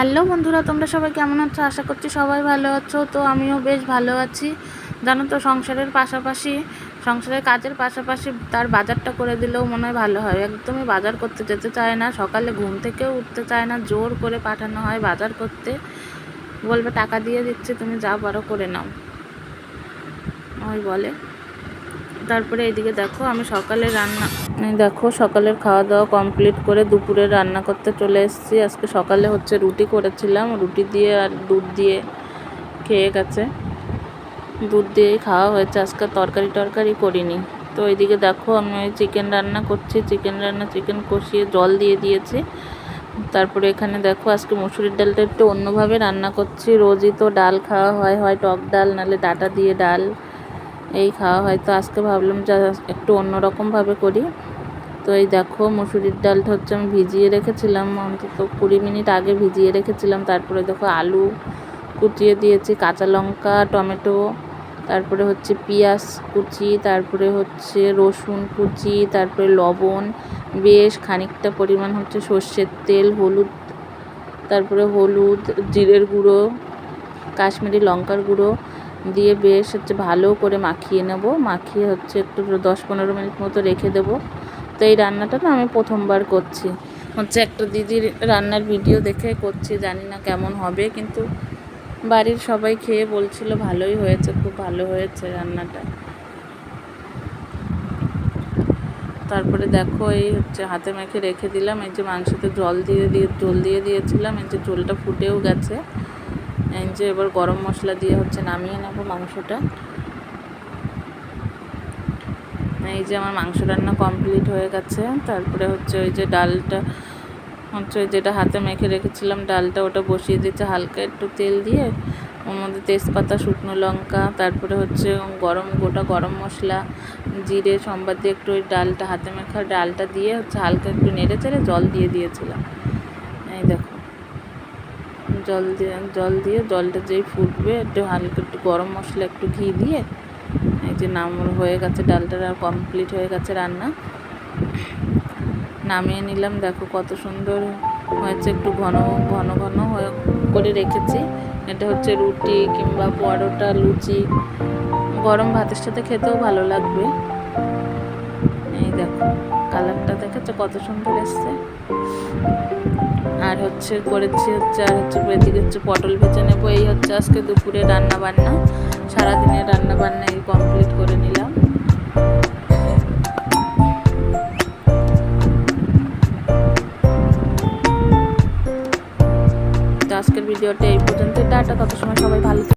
Hello বন্ধুরা, তোমরা সবাই কেমন আছো? আশা করছি সবাই ভালো আছো। তো আমিও বেশ ভালো আছি। জানো তো, সংসারের কাজের পাশাপাশি তার বাজারটা করে দিলেও মনে হয় ভালো হয়। একদমই বাজার করতে যেতে চায় না, সকালে ঘুম থেকেও উঠতে চায় না, জোর করে পাঠানো হয় বাজার করতে। বলবে টাকা দিয়ে দিচ্ছি, তুমি যা পারো করে নাও, ওই বলে। তারপরে এইদিকে দেখো, আমি সকালের খাওয়া দাওয়া কমপ্লিট করে দুপুরে রান্না করতে চলে এসেছি। আজকে সকালে রুটি করেছিলাম, রুটি দিয়ে আর দুধ দিয়ে খেয়ে গেছে। দুধ দিয়েই খাওয়া হয়েছে, আজকে তরকারি করিনি। তো এইদিকে দেখো, আমি ওই চিকেন রান্না করছি। চিকেন কষিয়ে জল দিয়ে দিয়েছি। তারপরে এখানে দেখো, আজকে মসুরির ডালটা একটু অন্যভাবে রান্না করছি। রোজই তো ডাল খাওয়া হয় টক ডাল, নাহলে ডাঁটা দিয়ে ডাল, এই খাওয়া হয়। তো আজকে ভাবলাম যে একটু অন্যরকমভাবে করি। তো এই দেখো, মসুরির ডালটা আমি ভিজিয়ে রেখেছিলাম, অন্তত 20 মিনিট আগে ভিজিয়ে রেখেছিলাম। তারপরে দেখো, আলু কুচিয়ে দিয়েছি, কাঁচা লঙ্কা, টমেটো, তারপরে পেঁয়াজ কুচি, তারপরে রসুন কুচি, তারপরে লবণ, বেশ খানিকটা পরিমাণ সর্ষের তেল, হলুদ, জিরের গুঁড়ো, কাশ্মীরি লঙ্কার গুঁড়ো দিয়ে বেশ ভালো করে মাখিয়ে নেব। মাখিয়ে একটু 10-15 মিনিট মতো রেখে দেবো। তো এই রান্নাটা না আমি প্রথমবার করছি। একটা দিদির রান্নার ভিডিও দেখে করছি, জানি না কেমন হবে, কিন্তু বাড়ির সবাই খেয়ে বলছিল ভালোই হয়েছে, খুব ভালো হয়েছে রান্নাটা। তারপরে দেখো, এই হাতে মেখে রেখে দিলাম। এই যে মাংসতে জল দিয়ে দিয়েছিলাম, এই যে ঝোলটা ফুটেও গেছে। এই যে এবার গরম মশলা দিয়ে নামিয়ে নেব মাংসটা। এই যে আমার মাংস রান্না কমপ্লিট হয়ে গেছে। তারপরে ওই যে ডালটা যেটা হাতে মেখে রেখেছিলাম, ডালটা ওটা বসিয়ে দিয়েছে হালকা একটু তেল দিয়ে। ওর মধ্যে তেজপাতা, শুকনো লঙ্কা, তারপরে গোটা গরম মশলা, জিরে, সম্বাদ দিয়ে একটু ওই ডালটা, হাতে মেখা ডালটা দিয়ে হালকা একটু নেড়ে চেড়ে জল দিয়ে দিয়েছিলাম। এই দেখো, জলটা যেই ফুটবে, একটু হালকা একটু গরম মশলা, একটু ঘি দিয়ে, এই যে হয়ে গেছে ডালটার, আর কমপ্লিট হয়ে গেছে রান্না। নামিয়ে নিলাম। দেখো কত সুন্দর হয়েছে, একটু ঘন করে রেখেছি। এটা রুটি কিংবা পরোটা, লুচি, গরম ভাতের সাথে খেতেও ভালো লাগবে। এই দেখো, কালারটা দেখেছো কত সুন্দর এসছে। আর করেছি আর এদিকে পটল ভেজে নেবো। এই আজকে দুপুরে রান্না বান্না, সারাদিনের রান্না বান্না এই কমপ্লিট করে নিলাম। তো আজকের ভিডিওটা এই পর্যন্ত। টাটা, তত সময় সবাই ভালো।